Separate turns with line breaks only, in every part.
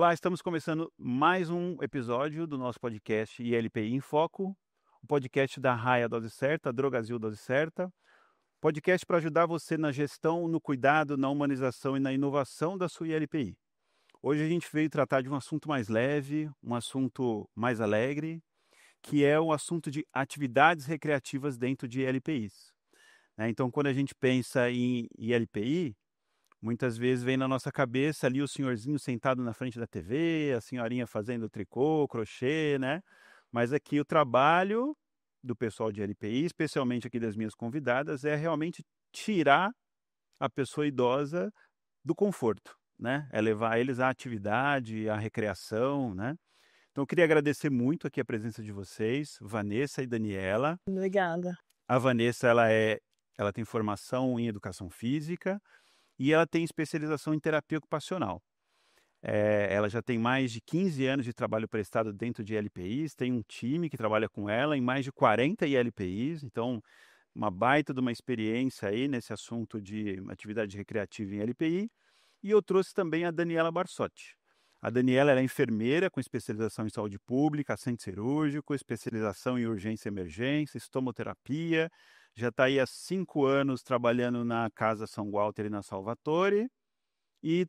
Olá, estamos começando mais um episódio do nosso podcast ILPI em Foco, o podcast da Raia Dose Certa, Drogazil Dose Certa, podcast para ajudar você na gestão, no cuidado, na humanização e na inovação da sua ILPI. Hoje a gente veio tratar de um assunto mais leve, um assunto mais alegre, que é o assunto de atividades recreativas dentro de ILPIs. Então, quando a gente pensa em ILPI, muitas vezes vem na nossa cabeça ali o senhorzinho sentado na frente da TV, a senhorinha fazendo tricô, crochê, né? Mas aqui o trabalho do pessoal de LPI, especialmente aqui das minhas convidadas, é realmente tirar a pessoa idosa do conforto, né? É levar eles à atividade, à recreação, né? Então eu queria agradecer muito aqui a presença de vocês, Vanessa e Daniela.
Obrigada.
A Vanessa, ela tem formação em educação física, e ela tem especialização em terapia ocupacional. Ela já tem mais de 15 anos de trabalho prestado dentro de ILPIs, tem um time que trabalha com ela em mais de 40 ILPIs, então uma baita de uma experiência aí nesse assunto de atividade recreativa em ILPI. E eu trouxe também a Daniela Barsotti. A Daniela é enfermeira com especialização em saúde pública, assistente cirúrgico, especialização em urgência e emergência, estomoterapia. Já está aí há 5 anos trabalhando na Casa São Walter e na Salvatore. E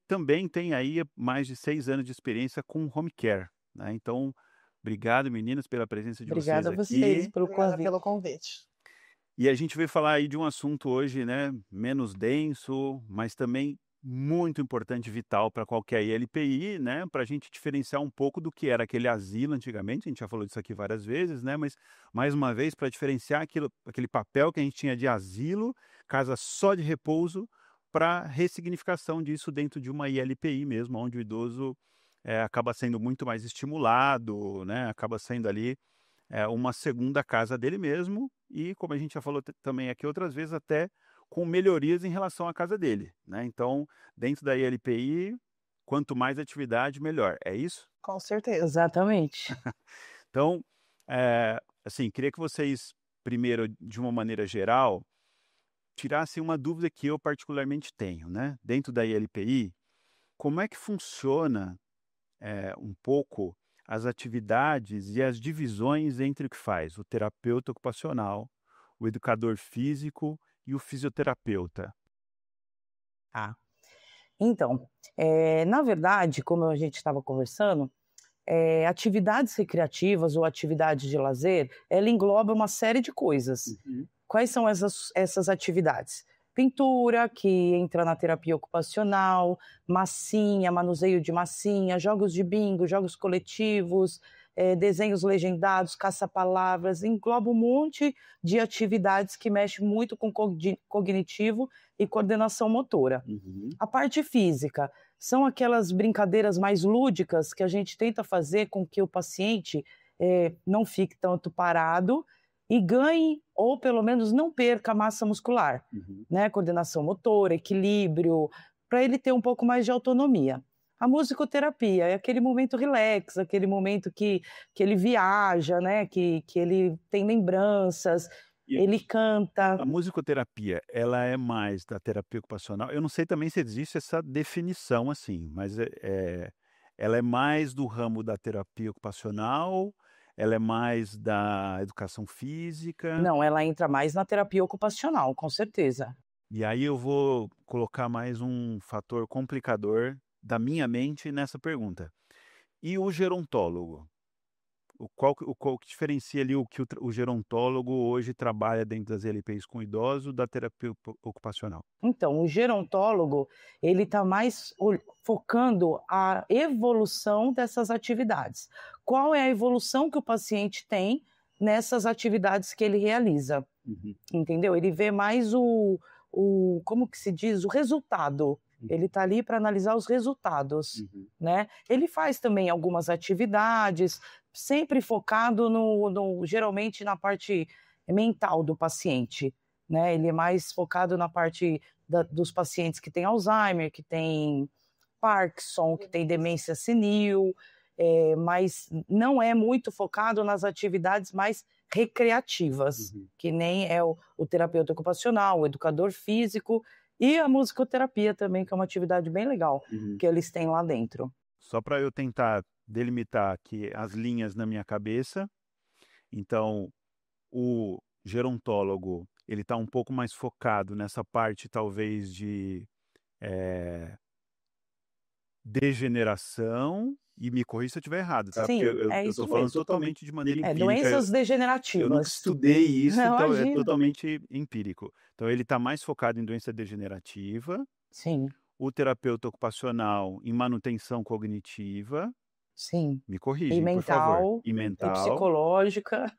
também tem aí mais de 6 anos de experiência com home care, né? Então, obrigado, meninas, pela presença de vocês
Obrigada a vocês
aqui.
pelo
Obrigada
convite.
pelo convite.
E a gente veio falar aí de um assunto hoje, né, menos denso, mas também muito importante, vital para qualquer ILPI, né, para a gente diferenciar um pouco do que era aquele asilo antigamente. A gente já falou disso aqui várias vezes, né, mas mais uma vez para diferenciar aquele papel que a gente tinha de asilo, casa só de repouso, para ressignificação disso dentro de uma ILPI mesmo, onde o idoso acaba sendo muito mais estimulado, né, acaba sendo ali uma segunda casa dele mesmo e, como a gente já falou também aqui outras vezes, até com melhorias em relação à casa dele, né? Então, dentro da ILPI, quanto mais atividade, melhor. É isso?
Com certeza.
Exatamente.
Então, assim, queria que vocês, primeiro, de uma maneira geral, tirassem uma dúvida que eu particularmente tenho, né? Dentro da ILPI, como é que funciona um pouco as atividades e as divisões entre o que faz o terapeuta ocupacional, o educador físico e o fisioterapeuta?
Tá. Então, na verdade, como a gente estava conversando, atividades recreativas ou atividades de lazer, ela engloba uma série de coisas. Quais são essas atividades? Pintura, que entra na terapia ocupacional, massinha, manuseio de massinha, jogos de bingo, jogos coletivos, desenhos legendados, caça-palavras, engloba um monte de atividades que mexem muito com cognitivo e coordenação motora. A parte física são aquelas brincadeiras mais lúdicas que a gente tenta fazer com que o paciente não fique tanto parado e ganhe, ou pelo menos não perca massa muscular, né? Coordenação motora, equilíbrio, para ele ter um pouco mais de autonomia. A musicoterapia é aquele momento relax, aquele momento que ele viaja, né? Que ele tem lembranças, ele canta.
A musicoterapia, ela é mais da terapia ocupacional? Eu não sei também se existe essa definição assim, mas ela é mais do ramo da terapia ocupacional? Ela é mais da educação física?
Não, ela entra mais na terapia ocupacional, com certeza.
E aí eu vou colocar mais um fator complicador da minha mente nessa pergunta. E o gerontólogo? Qual que diferencia ali o que o gerontólogo hoje trabalha dentro das ILPIs com idosos da terapia ocupacional?
Então, o gerontólogo, ele está mais focando a evolução dessas atividades. Qual é a evolução que o paciente tem nessas atividades que ele realiza? Entendeu? Ele vê mais como que se diz? O resultado. Ele está ali para analisar os resultados, né? Ele faz também algumas atividades, sempre focado geralmente na parte mental do paciente, né? Ele é mais focado na parte dos pacientes que têm Alzheimer, que têm Parkinson, que têm demência senil, mas não é muito focado nas atividades mais recreativas, que nem é o terapeuta ocupacional, o educador físico e a musicoterapia também, que é uma atividade bem legal que eles têm lá dentro.
só para eu tentar delimitar aqui as linhas na minha cabeça. Então, o gerontólogo, ele está um pouco mais focado nessa parte, talvez, de degeneração, e me corrija se eu estiver errado, tá? Porque
Sim, é
eu
isso
estou falando
mesmo.
totalmente de maneira empírica.
Doenças
Eu nunca
degenerativas.
estudei isso,
Não,
então é
imagina.
totalmente empírico. Então, ele está mais focado em doença degenerativa,
Sim,
o terapeuta ocupacional em manutenção cognitiva,
sim.
me
E
corrigem, por favor,
mental,
e
e
mental.
psicológica.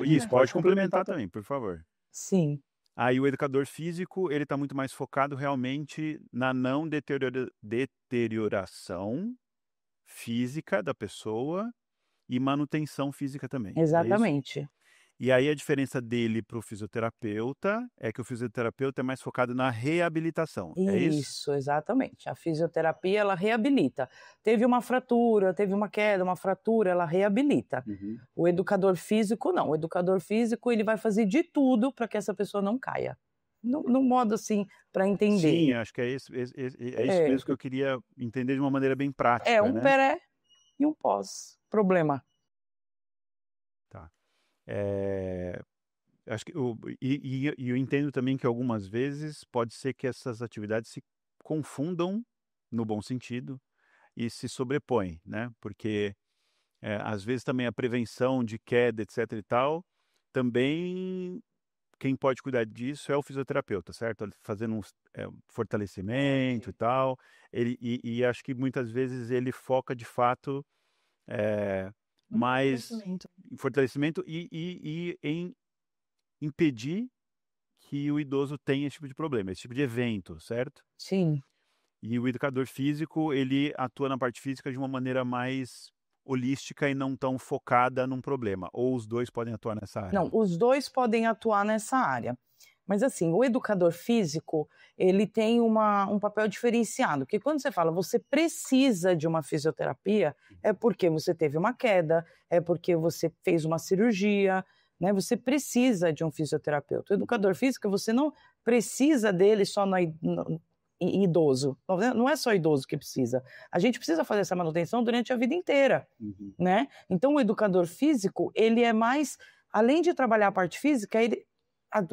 Isso, pode complementar também, por favor.
Sim,
Aí o educador físico, ele está muito mais focado realmente na não deterioração física da pessoa e manutenção física também, é isso?
exatamente.
E aí a diferença dele para o fisioterapeuta é que o fisioterapeuta é mais focado na reabilitação, é isso?
Isso, exatamente. A fisioterapia, ela reabilita. Teve uma fratura, teve uma queda, uma fratura, ela reabilita. O educador físico, não. O educador físico, ele vai fazer de tudo para que essa pessoa não caia. No modo, assim, para entender.
Sim, acho que é isso
É.
mesmo que eu queria entender de uma maneira bem
É
prática,
um
né?
pré e um pós-problema.
Tá. Acho que eu entendo também que algumas vezes pode ser que essas atividades se confundam, no bom sentido, e se sobrepõem, né? Porque às vezes também a prevenção de queda, etc e tal, também quem pode cuidar disso é o fisioterapeuta, certo? Ele fazendo um fortalecimento e tal. E acho que muitas vezes ele foca de fato mais em fortalecimento e em impedir que o idoso tenha esse tipo de problema, esse tipo de evento, certo?
Sim.
E o educador físico, ele atua na parte física de uma maneira mais holística e não tão focada num problema. Ou os dois podem atuar nessa área?
Não, os dois podem atuar nessa área. Mas assim, o educador físico, ele tem um papel diferenciado, porque quando você fala você precisa de uma fisioterapia, é porque você teve uma queda, é porque você fez uma cirurgia, né? Você precisa de um fisioterapeuta. O educador físico, você não precisa dele só no idoso. Não é só idoso que precisa. A gente precisa fazer essa manutenção durante a vida inteira, né? Então, o educador físico, ele é mais, além de trabalhar a parte física,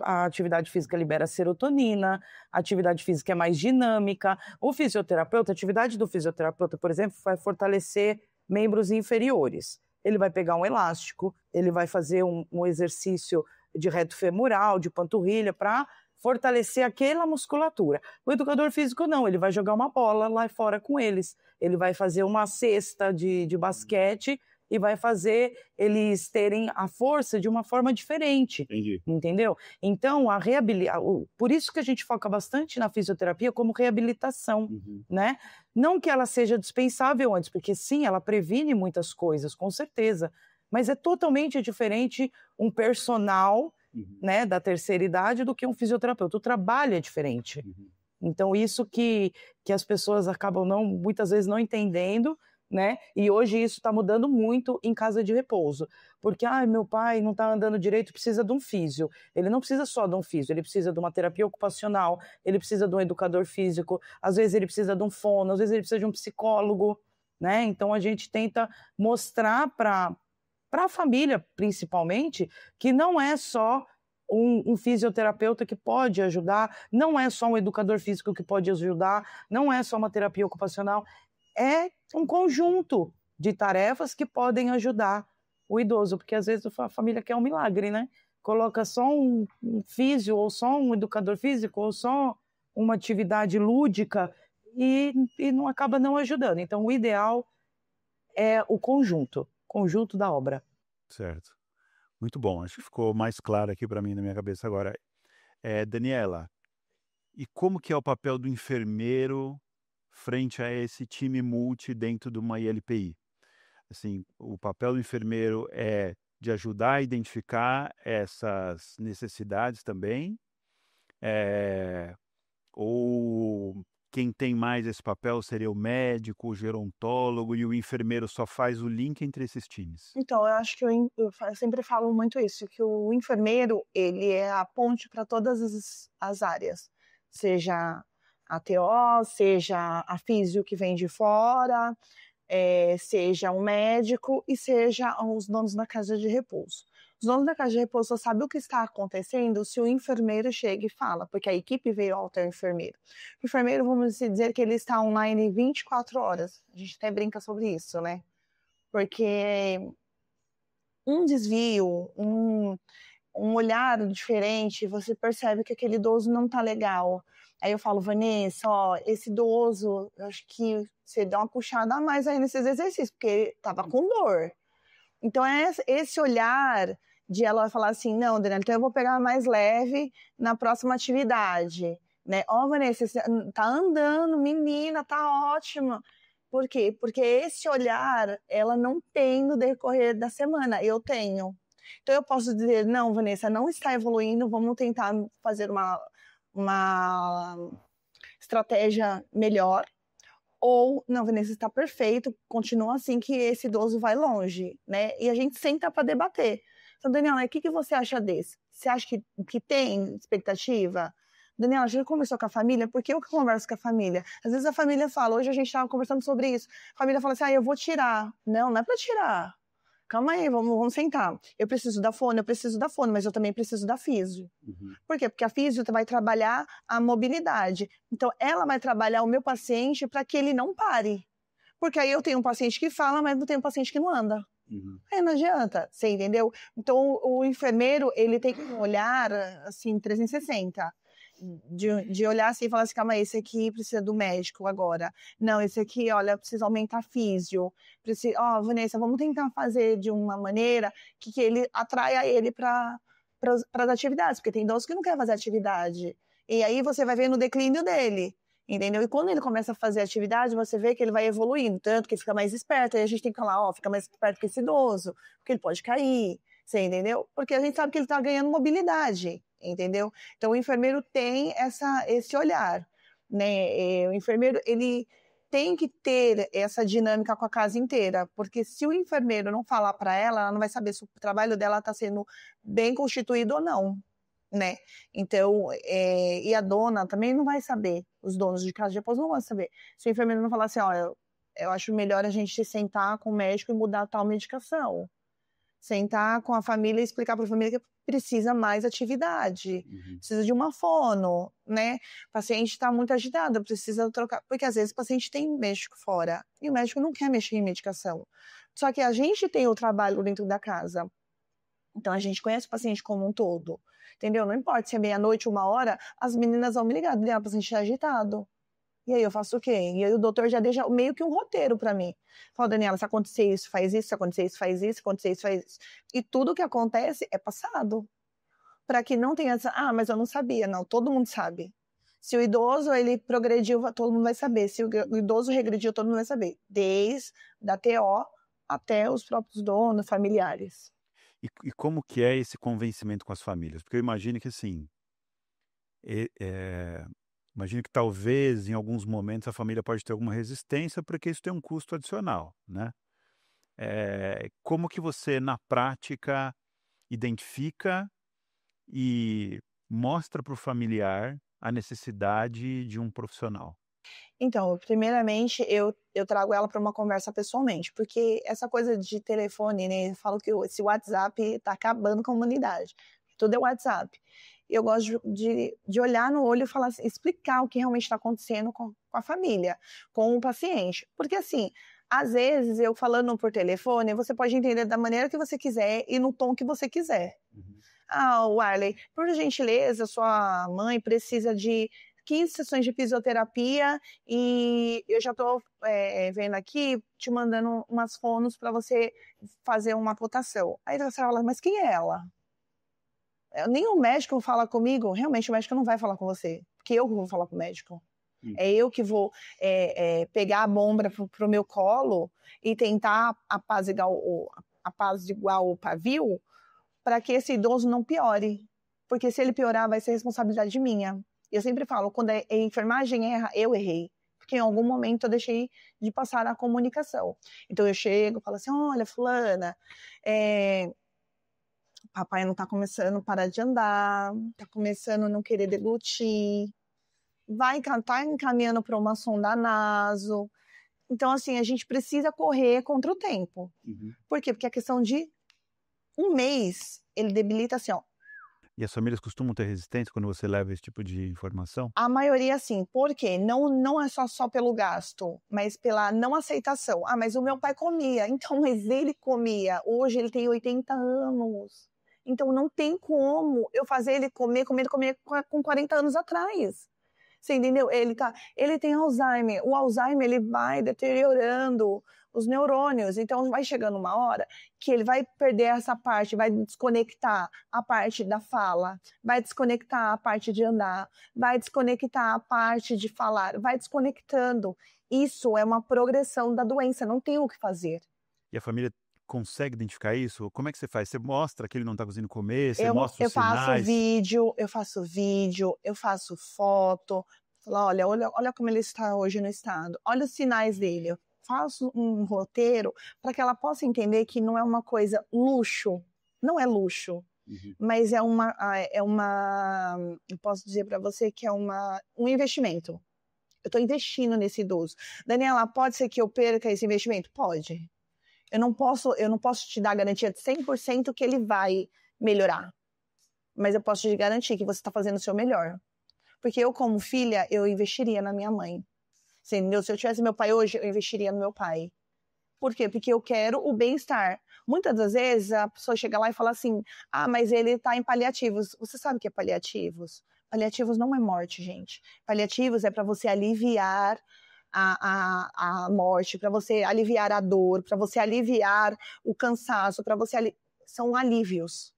a atividade física libera serotonina, a atividade física é mais dinâmica. O fisioterapeuta, a atividade do fisioterapeuta, por exemplo, vai fortalecer membros inferiores. Ele vai pegar um elástico, ele vai fazer um exercício de reto femoral, de panturrilha, para fortalecer aquela musculatura. O educador físico não, ele vai jogar uma bola lá fora com eles. Ele vai fazer uma cesta de basquete e vai fazer eles terem a força de uma forma diferente.
Entendi.
Entendeu? Então, por isso que a gente foca bastante na fisioterapia como reabilitação, né? Não que ela seja dispensável antes, porque sim, ela previne muitas coisas, com certeza, mas é totalmente diferente um personal, né, da terceira idade do que um fisioterapeuta. O trabalho é diferente. Então, isso que as pessoas acabam muitas vezes não entendendo, né? E hoje isso está mudando muito em casa de repouso, porque meu pai não está andando direito, precisa de um físio. Ele não precisa só de um físio, ele precisa de uma terapia ocupacional, ele precisa de um educador físico, às vezes ele precisa de um fono, às vezes ele precisa de um psicólogo, né? Então a gente tenta mostrar para a família, principalmente, que não é só um fisioterapeuta que pode ajudar, não é só um educador físico que pode ajudar, não é só uma terapia ocupacional, é um conjunto de tarefas que podem ajudar o idoso, porque às vezes a família quer um milagre, né? Coloca só um físio, ou só um educador físico, ou só uma atividade lúdica e não acaba não ajudando. Então, o ideal é o conjunto da obra.
Certo. Muito bom, acho que ficou mais claro aqui para mim na minha cabeça agora. Daniela, e como que é o papel do enfermeiro frente a esse time multi dentro de uma ILPI? Assim, o papel do enfermeiro é de ajudar a identificar essas necessidades também? Ou quem tem mais esse papel seria o médico, o gerontólogo, e o enfermeiro só faz o link entre esses times?
Então, eu acho que eu sempre falo muito isso, que o enfermeiro, ele é a ponte para todas as áreas, seja a TO, seja a físio que vem de fora, seja um médico e seja os donos da casa de repouso. Os donos da casa de repouso só sabem o que está acontecendo se o enfermeiro chega e fala, porque a equipe veio ao teu enfermeiro. O enfermeiro, vamos dizer que ele está online 24 horas. A gente até brinca sobre isso, né? Porque um desvio, um olhar diferente, você percebe que aquele idoso não tá legal. Aí eu falo, Vanessa, ó, esse idoso, eu acho que você dá uma puxada a mais aí nesses exercícios, porque ele tava com dor. Então, é esse olhar de ela falar assim, não, Daniela, então eu vou pegar mais leve na próxima atividade, né? Ó, Vanessa, você tá andando, menina, tá ótima. Por quê? Porque esse olhar, ela não tem no decorrer da semana, eu tenho. Então, eu posso dizer, não, Vanessa, não está evoluindo, vamos tentar fazer uma estratégia melhor. Ou, não, Vanessa, está perfeito, continua assim que esse idoso vai longe, né? E a gente senta para debater. Então, Daniela, o que você acha desse? Você acha que tem expectativa? Daniela, já conversou com a família? Porque eu que converso com a família. Às vezes a família fala, hoje a gente estava conversando sobre isso. A família fala assim, eu vou tirar. Não, não é para tirar. Calma aí, vamos sentar. Eu preciso da fono, mas eu também preciso da físio.
Uhum.
Por quê? Porque a físio vai trabalhar a mobilidade. Então, ela vai trabalhar o meu paciente para que ele não pare. Porque aí eu tenho um paciente que fala, mas não tenho um paciente que não anda.
Uhum.
Aí não adianta, você entendeu? Então, o enfermeiro, ele tem um olhar, assim, 360. De olhar assim e falar assim, calma aí, esse aqui precisa do médico agora. Não, esse aqui, olha, precisa aumentar físio. Ó, Vanessa, vamos tentar fazer de uma maneira que ele atraia ele para as atividades, porque tem idosos que não querem fazer atividade. E aí você vai ver no declínio dele, entendeu? E quando ele começa a fazer atividade, você vê que ele vai evoluindo, tanto que ele fica mais esperto. Aí a gente tem que falar, ó, fica mais esperto que esse idoso, porque ele pode cair, você entendeu? Porque a gente sabe que ele está ganhando mobilidade, entendeu? Então o enfermeiro tem esse olhar, né? O enfermeiro, ele tem que ter essa dinâmica com a casa inteira, porque se o enfermeiro não falar para ela não vai saber se o trabalho dela está sendo bem constituído ou não, né? Então, e a dona também não vai saber, os donos de casa de repouso não vão saber. Se o enfermeiro não falar assim, ó, eu acho melhor a gente sentar com o médico e mudar tal medicação. Sentar com a família e explicar para a família que precisa mais atividade, precisa de uma fono, né? O paciente está muito agitado, precisa trocar, porque às vezes o paciente tem médico fora e o médico não quer mexer em medicação. Só que a gente tem o trabalho dentro da casa, então a gente conhece o paciente como um todo, entendeu? Não importa se é meia-noite, 1 hora, as meninas vão me ligar, o paciente está agitado. E aí eu faço o quê? E aí o doutor já deixa meio que um roteiro para mim. Fala, Daniela, se acontecer isso, faz isso, se acontecer isso, faz isso, se acontecer isso, faz isso. E tudo que acontece é passado. Para que não tenha essa, mas eu não sabia. Não, todo mundo sabe. Se o idoso, ele progrediu, todo mundo vai saber. Se o idoso regrediu, todo mundo vai saber. Desde da TO até os próprios donos, familiares.
E como que é esse convencimento com as famílias? Porque eu imagino que, assim, imagino que talvez em alguns momentos a família pode ter alguma resistência, porque isso tem um custo adicional, né? Como que você, na prática, identifica e mostra para o familiar a necessidade de um profissional?
Então, primeiramente, eu trago ela para uma conversa pessoalmente, porque essa coisa de telefone, né? Eu falo que esse WhatsApp está acabando com a humanidade. Tudo é WhatsApp. Eu gosto de olhar no olho e falar, explicar o que realmente está acontecendo com a família, com o paciente. Porque, assim, às vezes, eu falando por telefone, você pode entender da maneira que você quiser e no tom que você quiser. Warley, por gentileza, sua mãe precisa de 15 sessões de fisioterapia e eu já estou vendo aqui, te mandando umas fonos para você fazer uma cotação. Aí você fala, mas quem é ela? Nenhum médico fala comigo, realmente o médico não vai falar com você, porque eu vou falar com o médico. É eu que vou pegar a bomba para o meu colo e tentar apaziguar o pavio para que esse idoso não piore. Porque se ele piorar, vai ser responsabilidade minha. Eu sempre falo, quando a enfermagem erra, eu errei. Porque em algum momento eu deixei de passar a comunicação. Então eu chego e falo assim, olha, fulana, papai não está começando a parar de andar, está começando a não querer deglutir, tá encaminhando para uma sonda naso, Então, assim, a gente precisa correr contra o tempo. Por quê? Porque a questão de um mês, ele debilita assim, ó.
E as famílias costumam ter resistência quando você leva esse tipo de informação?
A maioria, sim. Por quê? Não é só pelo gasto, mas pela não aceitação. Ah, mas o meu pai comia. Então, mas ele comia. Hoje ele tem 80 anos. Então, não tem como eu fazer ele comer com 40 anos atrás. Você entendeu? Ele tem Alzheimer. O Alzheimer, ele vai deteriorando os neurônios. Então, vai chegando uma hora que ele vai perder essa parte, vai desconectar a parte da fala, vai desconectar a parte de andar, vai desconectar a parte de falar, vai desconectando. Isso é uma progressão da doença, não tem o que fazer.
E a família consegue identificar isso? Como é que você faz? Você mostra que ele não está conseguindo comer? Você mostra os sinais?
Eu faço vídeo, eu faço foto. Falo, olha como ele está hoje no estado. Olha os sinais dele. Eu faço um roteiro para que ela possa entender que não é uma coisa luxo. Não é luxo. Mas eu posso dizer para você que é um investimento. Eu estou investindo nesse idoso. Daniela, pode ser que eu perca esse investimento? Pode. Eu não posso te dar a garantia de 100% que ele vai melhorar. Mas eu posso te garantir que você está fazendo o seu melhor. Porque eu, como filha, eu investiria na minha mãe. Você entendeu? Se eu tivesse meu pai hoje, eu investiria no meu pai. Por quê? Porque eu quero o bem-estar. Muitas das vezes a pessoa chega lá e fala assim, ah, mas ele está em paliativos. Você sabe o que é paliativos? Paliativos não é morte, gente. Paliativos é para você aliviar a morte, para você aliviar a dor, para você aliviar o cansaço, são alívios.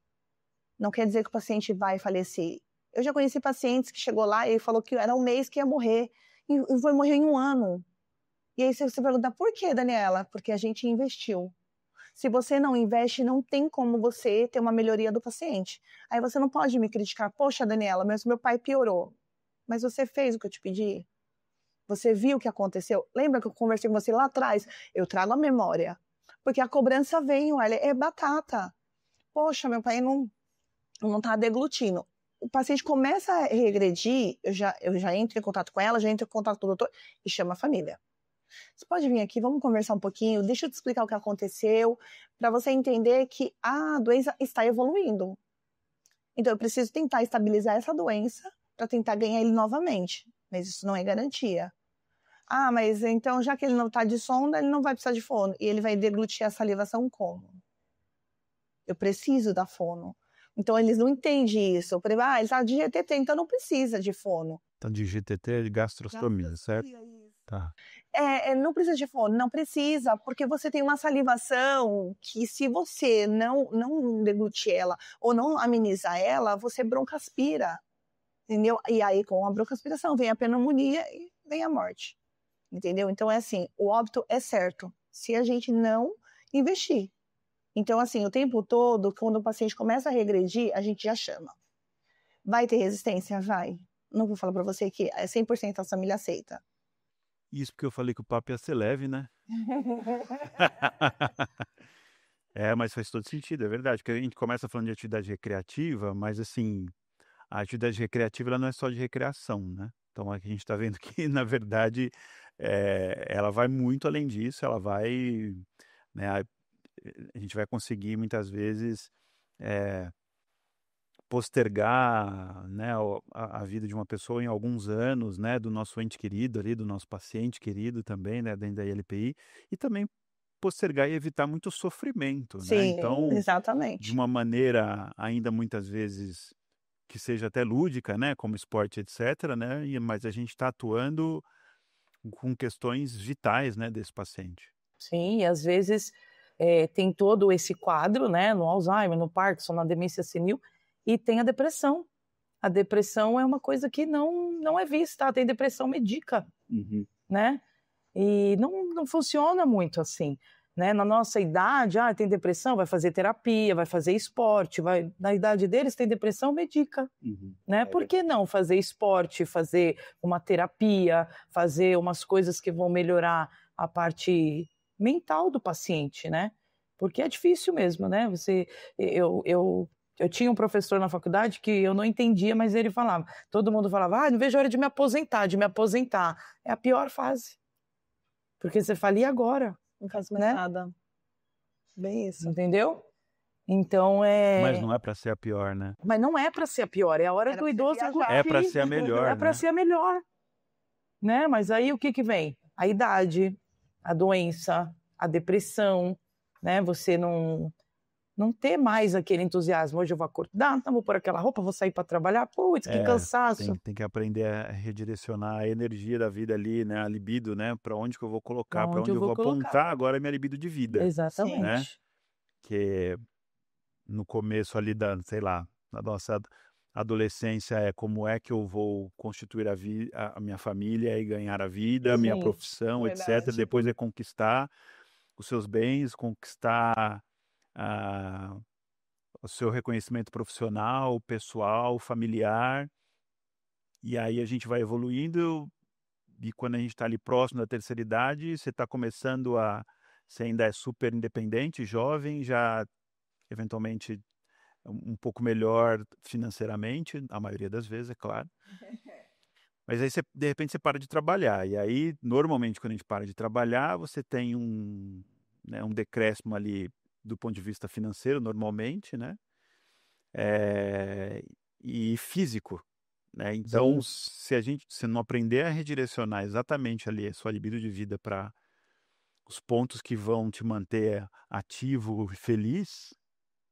Não quer dizer que o paciente vai falecer. Eu já conheci pacientes que chegou lá e falou que era um mês que ia morrer, e foi morrer em 1 ano. E aí você pergunta, por que, Daniela? Porque a gente investiu. Se você não investe, não tem como você ter uma melhoria do paciente. Aí você não pode me criticar, poxa, Daniela, mas meu pai piorou. Mas você fez o que eu te pedi? Você viu o que aconteceu? Lembra que eu conversei com você lá atrás? Eu trago a memória. Porque a cobrança vem, olha, é batata. Poxa, meu pai não está deglutindo. O paciente começa a regredir, eu já entro em contato com ela, já entro em contato com o doutor e chamo a família. Você pode vir aqui, vamos conversar um pouquinho, deixa eu te explicar o que aconteceu, para você entender que a doença está evoluindo. Então, eu preciso tentar estabilizar essa doença para tentar ganhar ele novamente. Mas isso não é garantia. Ah, mas então, já que ele não está de sonda, ele não vai precisar de fono. E ele vai deglutir a salivação como? Eu preciso da fono. Então, eles não entendem isso. Eu falei, ele está de GTT, então não precisa de fono.
Então, de GTT é de gastrostomia, certo? Tá.
Não precisa de fono, não precisa, porque você tem uma salivação que se você não deglutir ela ou não amenizar ela, você broncoaspira, entendeu? E aí, com a broncoaspiração, vem a pneumonia e vem a morte. Entendeu? Então, é assim, o óbito é certo, se a gente não investir. Então, assim, o tempo todo, quando o paciente começa a regredir, a gente já chama. Vai ter resistência? Vai. Não vou falar para você que 100% a família aceita.
Isso porque eu falei que o papo ia ser leve, né? Mas faz todo sentido, é verdade. Porque a gente começa falando de atividade recreativa, mas assim, a atividade recreativa ela não é só de recreação, né? Então, aqui a gente está vendo que, na verdade, ela vai muito além disso, ela vai, né, a gente vai conseguir, muitas vezes, postergar, né, a vida de uma pessoa em alguns anos, né, do nosso ente querido ali, do nosso paciente querido também, né, dentro da ILPI, e também postergar e evitar muito sofrimento, né?
Sim,
Então,
exatamente.
de uma maneira ainda muitas vezes que seja até lúdica, né, como esporte, etc., né, mas a gente está atuando com questões vitais, né, desse paciente.
Sim, e às vezes tem todo esse quadro, né, no Alzheimer, no Parkinson, na demência senil, e tem a depressão. A depressão é uma coisa que não é vista, tem depressão medica, né? E não funciona muito assim, né? Na nossa idade, tem depressão, vai fazer terapia, vai fazer esporte, na idade deles tem depressão, medica, né? Por que não fazer esporte, fazer uma terapia, fazer umas coisas que vão melhorar a parte mental do paciente, né? Porque é difícil mesmo, né? Eu tinha um professor na faculdade que eu não entendia, mas ele falava, todo mundo falava, não vejo a hora de me aposentar, É a pior fase. Porque você fala, e agora?
Não faço mais
Né?
nada. Bem isso.
Entendeu? Então
Mas não é para ser a pior, né?
Mas não é para ser a pior, é a hora
Era
do
pra você
idoso
viajar.
curtir.
É para ser a melhor,
É para
né?
ser a melhor. Né? Mas aí o que vem? A idade, a doença, a depressão, né? Você não ter mais aquele entusiasmo. Hoje eu vou acordar, então vou pôr aquela roupa, vou sair para trabalhar. Putz, que cansaço.
Tem que aprender a redirecionar a energia da vida ali, né? A libido, né? Para onde que eu vou colocar, para onde eu vou apontar agora a minha libido de vida.
Exatamente.
Né? Que no começo ali sei lá, na nossa adolescência é como é que eu vou constituir a minha família e ganhar a vida, a minha profissão, etc. Depois é conquistar os seus bens, conquistar o seu reconhecimento profissional, pessoal, familiar. E aí a gente vai evoluindo e quando a gente está ali próximo da terceira idade, você está começando você ainda é super independente, jovem, já eventualmente um pouco melhor financeiramente, a maioria das vezes, é claro. Mas aí, de repente, você para de trabalhar. E aí, normalmente, quando a gente para de trabalhar, você tem um decréscimo ali do ponto de vista financeiro, normalmente, né? E físico, né? Então, se não aprender a redirecionar exatamente ali a sua libido de vida para os pontos que vão te manter ativo e feliz,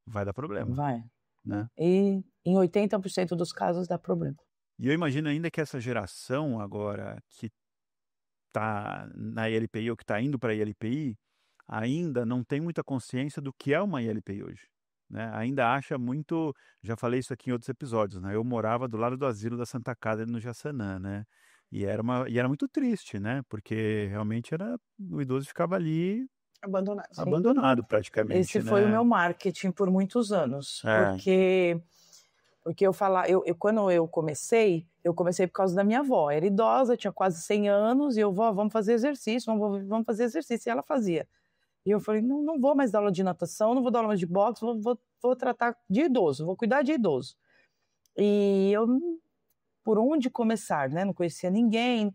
vai dar problema.
Vai.
Né?
E em 80% dos casos dá problema.
E eu imagino ainda que essa geração agora que está na ILPI ou que está indo para a ILPI ainda não tem muita consciência do que é uma ILPI hoje. Né? Ainda acha muito, já falei isso aqui em outros episódios, né? Eu morava do lado do asilo da Santa Casa no Jaçanã, né? E era muito triste, né? Porque realmente o idoso ficava ali abandonado praticamente.
Esse foi o meu marketing por muitos anos, porque quando eu comecei por causa da minha avó, era idosa, tinha quase 100 anos, e eu, vó, vamos fazer exercício, vamos fazer exercício, e ela fazia. E eu falei, não vou mais dar aula de natação, não vou dar aula de boxe, vou tratar de idoso, vou cuidar de idoso. E eu, por onde começar, né? Não conhecia ninguém.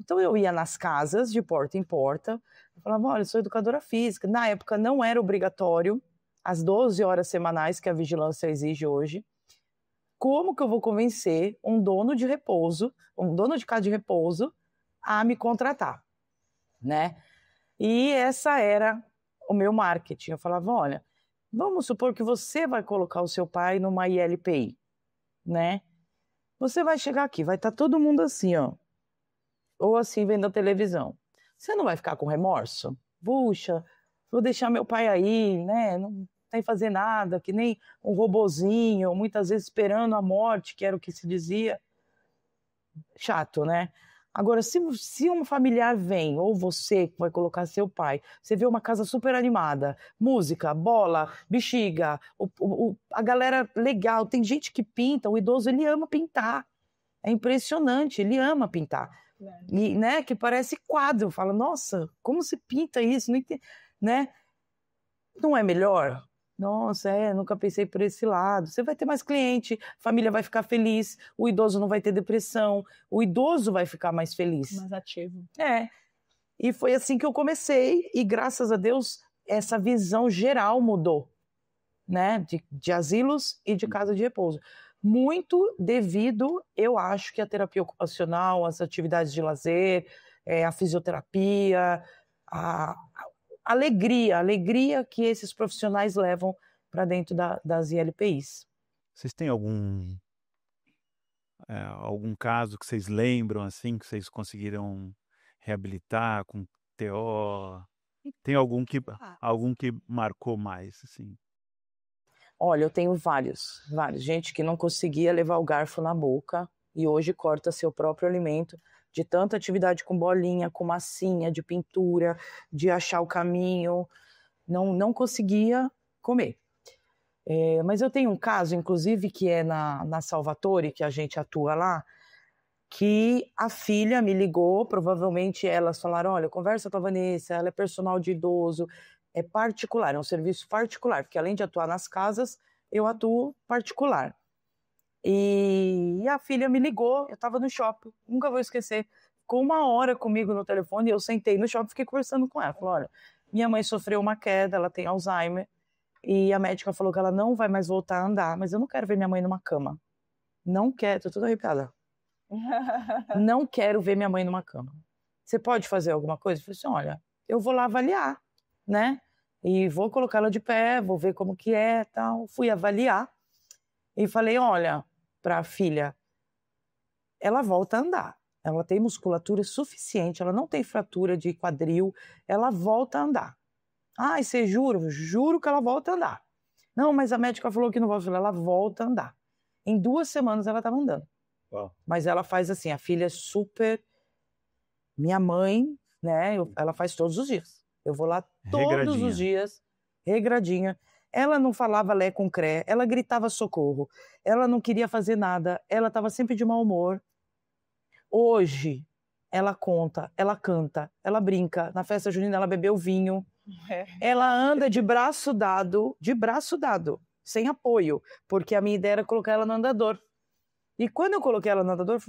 Então eu ia nas casas, de porta em porta, eu falava, olha, eu sou educadora física. Na época não era obrigatório, as 12 horas semanais que a vigilância exige hoje. Como que eu vou convencer um dono de casa de repouso a me contratar, né? E essa era o meu marketing. Eu falava, olha, vamos supor que você vai colocar o seu pai numa ILPI, né? Você vai chegar aqui, vai estar todo mundo assim, ó, ou assim vendo a televisão. Você não vai ficar com remorso? Puxa, vou deixar meu pai aí, né? Não sem fazer nada, que nem um robozinho, muitas vezes esperando a morte, que era o que se dizia. Chato, né? Agora, se um familiar vem, ou você vai colocar seu pai, você vê uma casa super animada, música, bola, bexiga, a galera legal, tem gente que pinta, o idoso, ele ama pintar. É impressionante, ele ama pintar. E, né, que parece quadro, fala, nossa, como se pinta isso? Não entendo, né? Não é melhor? Nossa, nunca pensei por esse lado. Você vai ter mais cliente, a família vai ficar feliz, o idoso não vai ter depressão, o idoso vai ficar mais feliz.
Mais ativo.
E foi assim que eu comecei, e graças a Deus, essa visão geral mudou, né? De asilos e de casa de repouso. Muito devido, eu acho, que a terapia ocupacional, as atividades de lazer, a fisioterapia, a alegria que esses profissionais levam para dentro das ILPIs.
Vocês têm algum caso que vocês lembram, assim, que vocês conseguiram reabilitar com TO? Tem algum que marcou mais, assim?
Olha, eu tenho vários. Gente que não conseguia levar o garfo na boca e hoje corta seu próprio alimento de tanta atividade com bolinha, com massinha, de pintura, de achar o caminho, não conseguia comer. Mas eu tenho um caso, inclusive, que é na Salvatore, que a gente atua lá, que a filha me ligou, provavelmente elas falaram, olha, conversa com a Vanessa, ela é personal de idoso, é particular, é um serviço particular, porque além de atuar nas casas, eu atuo particular. E a filha me ligou, eu estava no shopping, nunca vou esquecer, ficou 1 hora comigo no telefone, e eu sentei no shopping e fiquei conversando com ela. Falei, olha, minha mãe sofreu uma queda, ela tem Alzheimer, e a médica falou que ela não vai mais voltar a andar, mas eu não quero ver minha mãe numa cama. Não quero, tô toda arrepiada. Não quero ver minha mãe numa cama. Você pode fazer alguma coisa? Eu falei assim, olha, eu vou lá avaliar, né? E vou colocá-la de pé, vou ver como que é, tal. Fui avaliar e falei, olha, para a filha, ela volta a andar. Ela tem musculatura suficiente, ela não tem fratura de quadril, ela volta a andar. Ah, você jura? Juro que ela volta a andar. Não, mas a médica falou que não volta. Ela volta a andar. Em 2 semanas ela estava andando.
Uau.
Mas ela faz assim, a filha é super... Minha mãe, né, ela faz todos os dias. Eu vou lá todos os dias, regradinha. Ela não falava lé com cré, ela gritava socorro. Ela não queria fazer nada, ela estava sempre de mau humor. Hoje, ela conta, ela canta, ela brinca. Na festa junina ela bebeu vinho. Ela anda de braço dado, sem apoio, porque a minha ideia era colocar ela no andador. E quando eu coloquei ela no andador,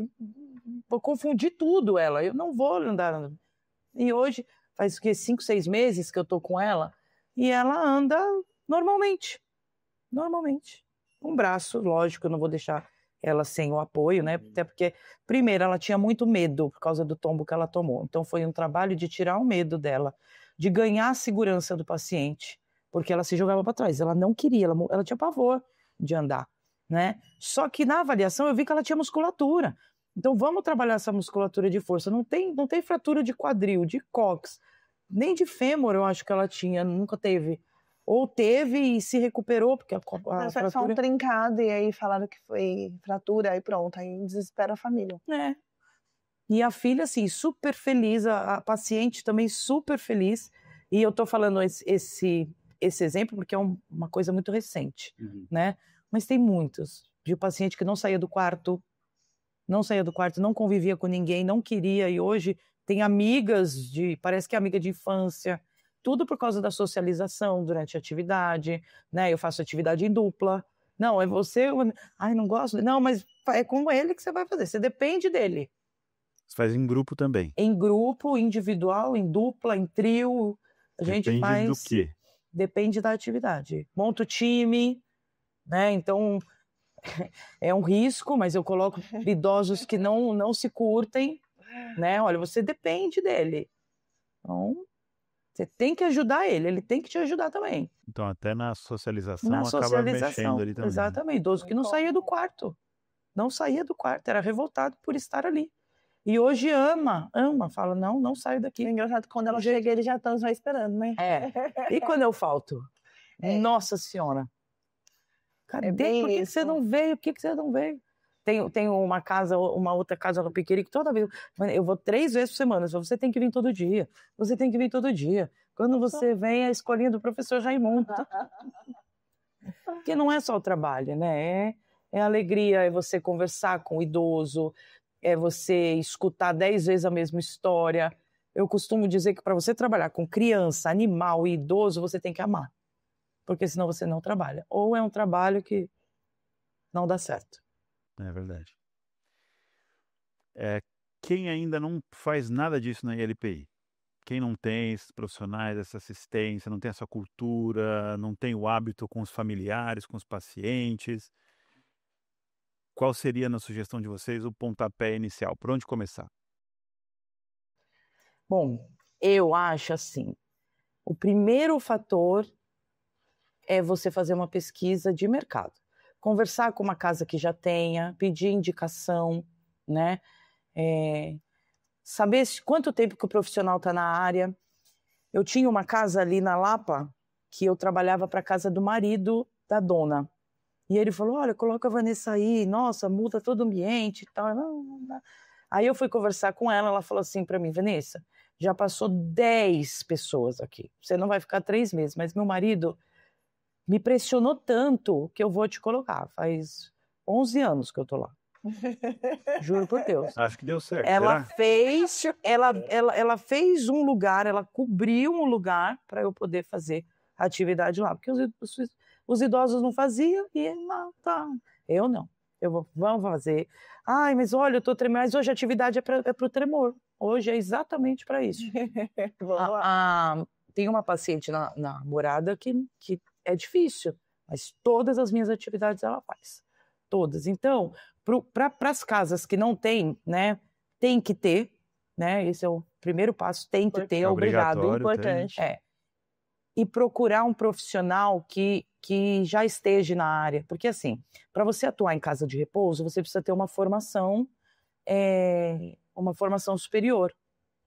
eu confundi tudo ela. Eu não vou andar. E hoje, faz o quê? 5, 6 meses que eu tô com ela, e ela anda normalmente. Normalmente. Um braço, lógico, eu não vou deixar ela sem o apoio, né? Até porque, primeiro, ela tinha muito medo por causa do tombo que ela tomou. Então, foi um trabalho de tirar o medo dela, de ganhar a segurança do paciente, porque ela se jogava para trás. Ela não queria, ela tinha pavor de andar, né? Só que na avaliação eu vi que ela tinha musculatura. Então, vamos trabalhar essa musculatura de força. Não tem fratura de quadril, de cóccix, nem de fêmur, eu acho que ela tinha, nunca teve. Ou teve e se recuperou, porque a fratura...
Só um trincado, e aí falaram que foi fratura, aí pronto, aí desespera a família.
É. E a filha, assim, super feliz, a paciente também super feliz. E eu tô falando esse exemplo porque é uma coisa muito recente, né? Mas tem muitos, de paciente que não saía do quarto, não convivia com ninguém, não queria, e hoje tem amigas parece que é amiga de infância, tudo por causa da socialização durante a atividade, né? Eu faço atividade em dupla. Não, é você... Ai, não gosto. Não, mas é com ele que você vai fazer. Você depende dele.
Você faz em grupo também?
Em grupo, individual, em dupla, em trio. A gente faz...
Depende do quê?
Depende da atividade. Monta o time, né? Então, é um risco, mas eu coloco idosos que não se curtem, né? Olha, você depende dele. Então... Você tem que ajudar ele tem que te ajudar também.
Então, até na socialização acaba mexendo ali também.
Exatamente. Idoso que não saía do quarto. Não saía do quarto, era revoltado por estar ali. E hoje ama, fala, não saio daqui.
É engraçado, quando ela chega, eles já estão esperando, né?
E quando eu falto? Nossa Senhora. Cadê? Por que você não veio? Por que você não veio? Tem uma outra casa no Piqueri que toda vez... Eu vou 3 vezes por semana. Você tem que vir todo dia. Você tem que vir todo dia. Quando você vem, a escolinha do professor Raimundo. Porque não é só o trabalho, né? É alegria, é você conversar com o idoso, é você escutar 10 vezes a mesma história. Eu costumo dizer que para você trabalhar com criança, animal e idoso, você tem que amar. Porque senão você não trabalha. Ou é um trabalho que não dá certo.
É verdade. Quem ainda não faz nada disso na ILPI? Quem não tem esses profissionais, essa assistência, não tem essa cultura, não tem o hábito com os familiares, com os pacientes, qual seria, na sugestão de vocês, o pontapé inicial? Por onde começar?
Bom, eu acho assim, o primeiro fator é você fazer uma pesquisa de mercado. Conversar com uma casa que já tenha, pedir indicação, né? Saber quanto tempo que o profissional está na área. Eu tinha uma casa ali na Lapa que eu trabalhava para a casa do marido da dona. E ele falou, olha, coloca a Vanessa aí, nossa, muda todo o ambiente e tal. Aí eu fui conversar com ela, ela falou assim para mim, Vanessa, já passou 10 pessoas aqui. Você não vai ficar 3 meses, mas meu marido me pressionou tanto que eu vou te colocar. Faz 11 anos que eu tô lá. Juro por Deus.
Acho que deu certo.
Ela fez um lugar, ela cobriu um lugar para eu poder fazer a atividade lá. Porque os idosos não faziam e não, tá. Eu não. Vamos fazer. Ai, mas olha, eu tô tremendo. Mas hoje a atividade é para o tremor. hoje é exatamente para isso. Tem uma paciente na morada que é difícil, mas todas as minhas atividades ela faz. Todas. Então, para as casas que não tem, né, tem que ter, né? Esse é o primeiro passo, tem que ter, é obrigado.
Importante.
E procurar um profissional que já esteja na área. Porque, assim, para você atuar em casa de repouso, você precisa ter uma formação superior,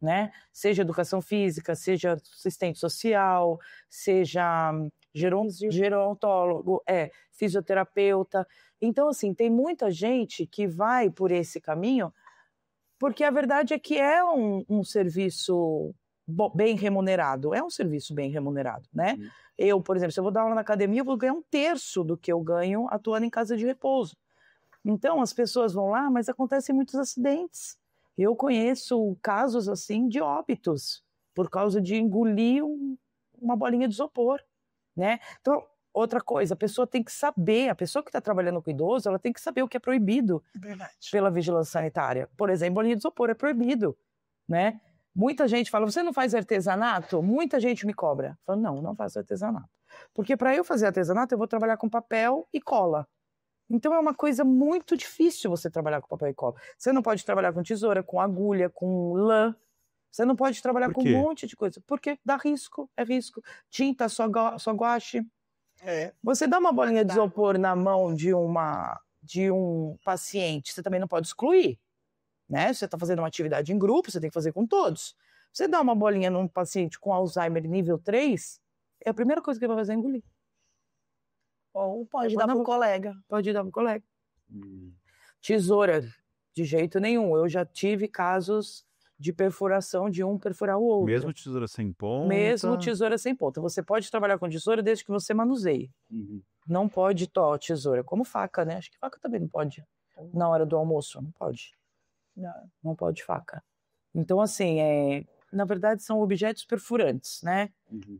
né? Seja educação física, seja assistente social, seja gerontólogo, fisioterapeuta. Então, assim, tem muita gente que vai por esse caminho, porque a verdade é que é um serviço bem remunerado. É um serviço bem remunerado, né? Eu, por exemplo, se eu vou dar aula na academia, eu vou ganhar 1/3 do que eu ganho atuando em casa de repouso. Então, as pessoas vão lá, mas acontecem muitos acidentes. Eu conheço casos, assim, de óbitos, por causa de engolir uma bolinha de isopor, né? Então, outra coisa, a pessoa tem que saber, a pessoa que está trabalhando com idoso, ela tem que saber o que é proibido pela vigilância sanitária. Por exemplo, bolinha de isopor é proibido, né? Muita gente fala, você não faz artesanato? Muita gente me cobra. Eu falo, não faço artesanato. Porque para eu fazer artesanato, eu vou trabalhar com papel e cola. Então é uma coisa muito difícil você trabalhar com papel e cola. Você não pode trabalhar com tesoura, com agulha, com lã. Você não pode trabalhar com um monte de coisa. Porque dá risco, é risco. Tinta, só guache. Você dá uma bolinha de isopor na mão de um paciente, você também não pode excluir. Né? Você está fazendo uma atividade em grupo, você tem que fazer com todos. Você dá uma bolinha num paciente com Alzheimer nível 3, é a primeira coisa que ele vai fazer é engolir.
Ou pode dar para o colega.
Pode dar para o colega. Tesoura, de jeito nenhum. Eu já tive casos de perfuração de um perfurar o outro.
Mesmo tesoura sem ponta?
Mesmo tesoura sem ponta. Você pode trabalhar com tesoura desde que você manuseie. Não pode tesoura. Como faca, né? Acho que faca também não pode. Na hora do almoço, não pode. Não pode faca. Então, assim, na verdade, são objetos perfurantes, né?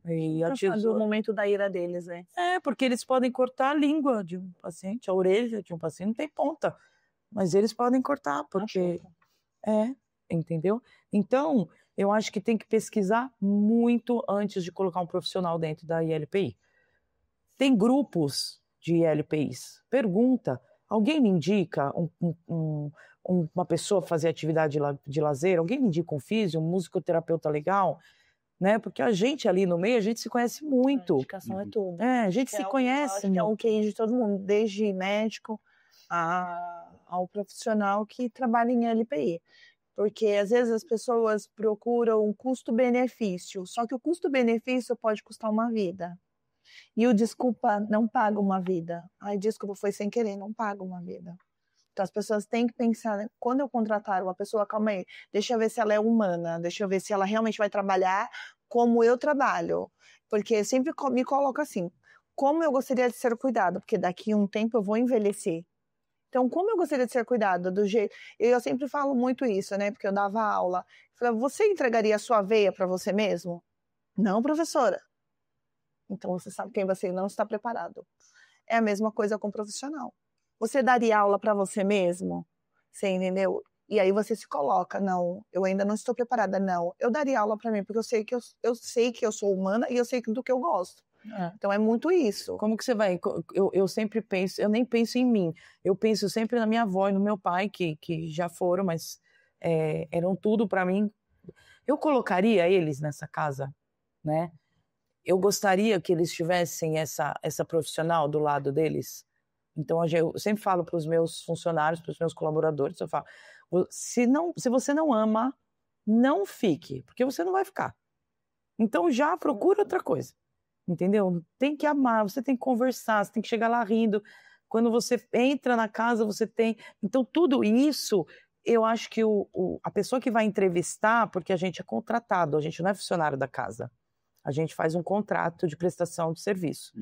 E a tesoura...
do momento da ira deles, né?
Porque eles podem cortar a língua de um paciente, a orelha de um paciente não tem ponta. Mas eles podem cortar, porque... entendeu? Então, eu acho que tem que pesquisar muito antes de colocar um profissional dentro da ILPI. Tem grupos de ILPIs. Pergunta, alguém me indica uma pessoa fazer atividade de lazer? Alguém me indica um físio, um musicoterapeuta legal? Né? Porque a gente ali no meio, a gente se conhece muito.
A indicação é tudo.
A gente se conhece.
Acho que é um QI de todo mundo, desde médico ao profissional que trabalha em LPI. Porque às vezes as pessoas procuram um custo-benefício, só que o custo-benefício pode custar uma vida. E o desculpa não paga uma vida. Ai, desculpa, foi sem querer, não paga uma vida. Então as pessoas têm que pensar, né? Quando eu contratar uma pessoa, calma aí, deixa eu ver se ela é humana, deixa eu ver se ela realmente vai trabalhar como eu trabalho. Porque sempre me coloco assim, como eu gostaria de ser cuidado, porque daqui a um tempo eu vou envelhecer. Então, como eu gostaria de ser cuidada do jeito... Eu sempre falo muito isso, né? Porque eu dava aula. Eu falava, você entregaria a sua veia para você mesmo? Não, professora. Então, você sabe quem você não está preparado. É a mesma coisa com o profissional. Você daria aula para você mesmo? Você entendeu? E aí você se coloca, não, eu ainda não estou preparada, não. Eu daria aula para mim, porque eu sei que eu sou humana e eu sei do que eu gosto. Então é muito isso.
Como que você vai? Eu sempre penso, eu nem penso em mim. Eu penso sempre na minha avó e no meu pai, que já foram, mas eram tudo para mim. Eu colocaria eles nessa casa, né? Eu gostaria que eles tivessem essa profissional do lado deles. Então, eu sempre falo para os meus funcionários, para os meus colaboradores, eu falo, se você não ama, não fique, porque você não vai ficar. Então, já procura outra coisa, entendeu? Tem que amar, você tem que conversar, você tem que chegar lá rindo. Quando você entra na casa, você tem... Então, tudo isso, eu acho que a pessoa que vai entrevistar, porque a gente é contratado, a gente não é funcionário da casa. A gente faz um contrato de prestação de serviço.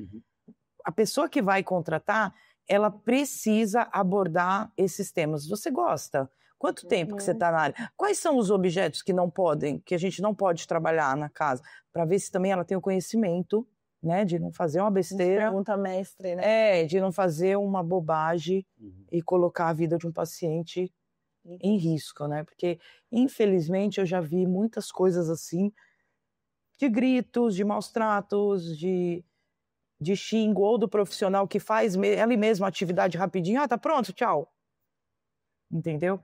A pessoa que vai contratar, ela precisa abordar esses temas. Você gosta? Quanto tempo que você está na área? Quais são os objetos que a gente não pode trabalhar na casa? Para ver se também ela tem o conhecimento, né, de não fazer uma besteira.
Pergunta mestre, né?
De não fazer uma bobagem e colocar a vida de um paciente em risco, né? Porque, infelizmente, eu já vi muitas coisas assim, de gritos, de maus tratos, de xingo, ou do profissional que faz ele mesmo a atividade rapidinho, tá pronto, tchau. Entendeu?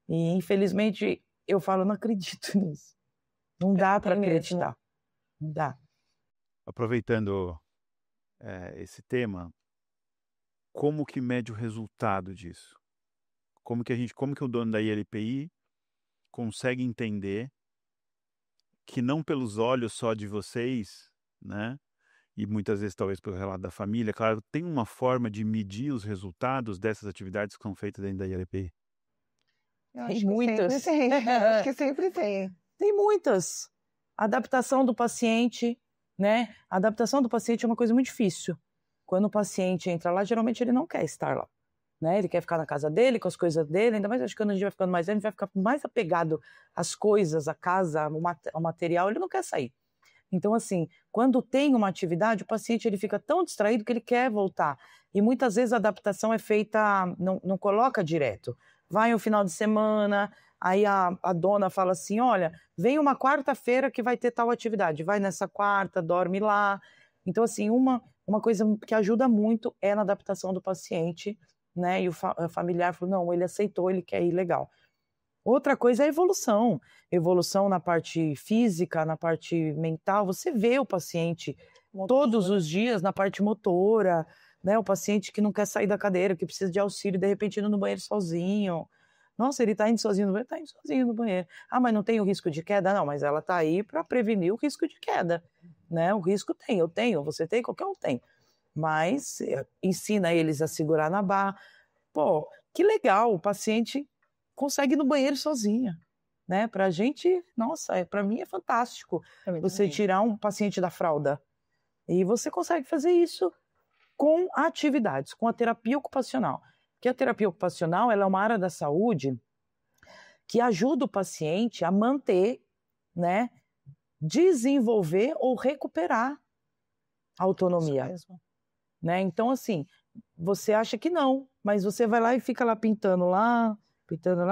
E, infelizmente, eu falo, não acredito nisso. Não dá para acreditar. Não dá.
Aproveitando esse tema, como que mede o resultado disso? Como que o dono da ILPI consegue entender que não pelos olhos só de vocês, né? E muitas vezes talvez pelo relato da família, claro, tem uma forma de medir os resultados dessas atividades que são feitas dentro da ILPI?
Tem muitas.
Sempre tem. Acho que sempre tem.
Tem muitas. Adaptação do paciente, né? A adaptação do paciente é uma coisa muito difícil. Quando o paciente entra lá, geralmente ele não quer estar lá, né? Ele quer ficar na casa dele, com as coisas dele, ainda mais acho que quando a gente vai ficando mais velho, a gente vai ficar mais apegado às coisas, à casa, ao material, ele não quer sair. Então, assim, quando tem uma atividade, o paciente ele fica tão distraído que ele quer voltar. E muitas vezes a adaptação é feita, não coloca direto. Vai um final de semana, aí a dona fala assim, olha, vem uma quarta-feira que vai ter tal atividade. Vai nessa quarta, dorme lá. Então, assim, uma coisa que ajuda muito é na adaptação do paciente, né? E o familiar falou, não, ele aceitou, ele quer ir, legal. Outra coisa é a evolução. Evolução na parte física, na parte mental. Você vê o paciente todos os dias na parte motora, né? O paciente que não quer sair da cadeira, que precisa de auxílio, de repente indo no banheiro sozinho. Nossa, ele está indo sozinho no banheiro? Está indo sozinho no banheiro. Ah, mas não tem o risco de queda? Não, mas ela está aí para prevenir o risco de queda, né? O risco tem, eu tenho, você tem, qualquer um tem. Mas ensina eles a segurar na barra. Pô, que legal, o paciente consegue ir no banheiro sozinha, né? Pra gente, nossa, pra mim é fantástico você tirar um paciente da fralda. E você consegue fazer isso com atividades, com a terapia ocupacional. Porque a terapia ocupacional, ela é uma área da saúde que ajuda o paciente a manter, né, desenvolver ou recuperar a autonomia. Né? Então, assim, você acha que não, mas você vai lá e fica lá pintando, pintando.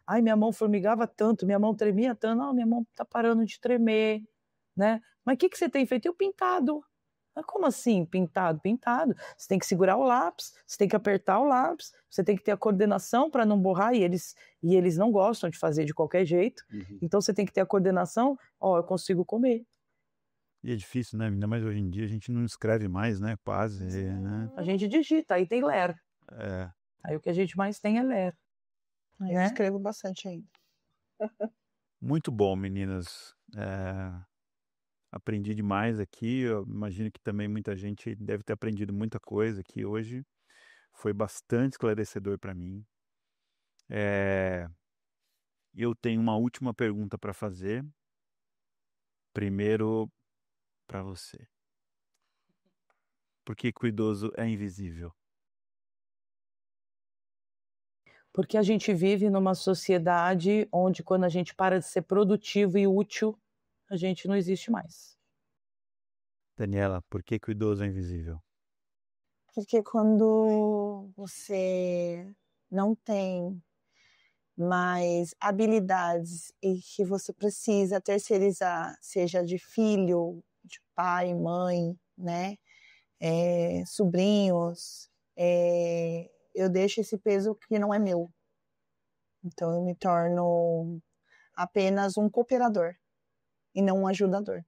Ai, minha mão formigava tanto, minha mão tremia tanto. Não, minha mão tá parando de tremer, né? Mas o que você tem feito? Eu pintado. Mas como assim, pintado? Pintado. Você tem que segurar o lápis, você tem que apertar o lápis, você tem que ter a coordenação para não borrar, e eles não gostam de fazer de qualquer jeito. Uhum. Então você tem que ter a coordenação, eu consigo comer.
E é difícil, né? Ainda mais hoje em dia, a gente não escreve mais, né? Quase, né?
A gente digita, aí tem ler.
É.
Aí o que a gente mais tem é ler.
Eu escrevo bastante ainda.
Muito bom, meninas. Aprendi demais aqui. Eu imagino que também muita gente deve ter aprendido muita coisa aqui hoje. Foi bastante esclarecedor para mim. Eu tenho uma última pergunta para fazer. Primeiro, para você. Por que o idoso é invisível?
Porque a gente vive numa sociedade onde, quando a gente para de ser produtivo e útil, a gente não existe mais.
Daniela, por que o idoso é invisível?
Porque quando você não tem mais habilidades e que você precisa terceirizar, seja de filho, de pai, mãe, né, sobrinhos, eu deixo esse peso que não é meu. Então eu me torno apenas um cooperador e não um ajudador.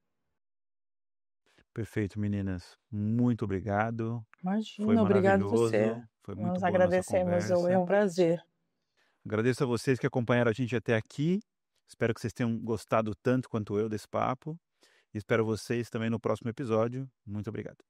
Perfeito, meninas. Muito obrigado.
Imagina,
foi
obrigado
maravilhoso.
você.
Foi muito
Nós
boa
agradecemos,
é um prazer.
Agradeço a vocês que acompanharam a gente até aqui. Espero que vocês tenham gostado tanto quanto eu desse papo. E espero vocês também no próximo episódio. Muito obrigado.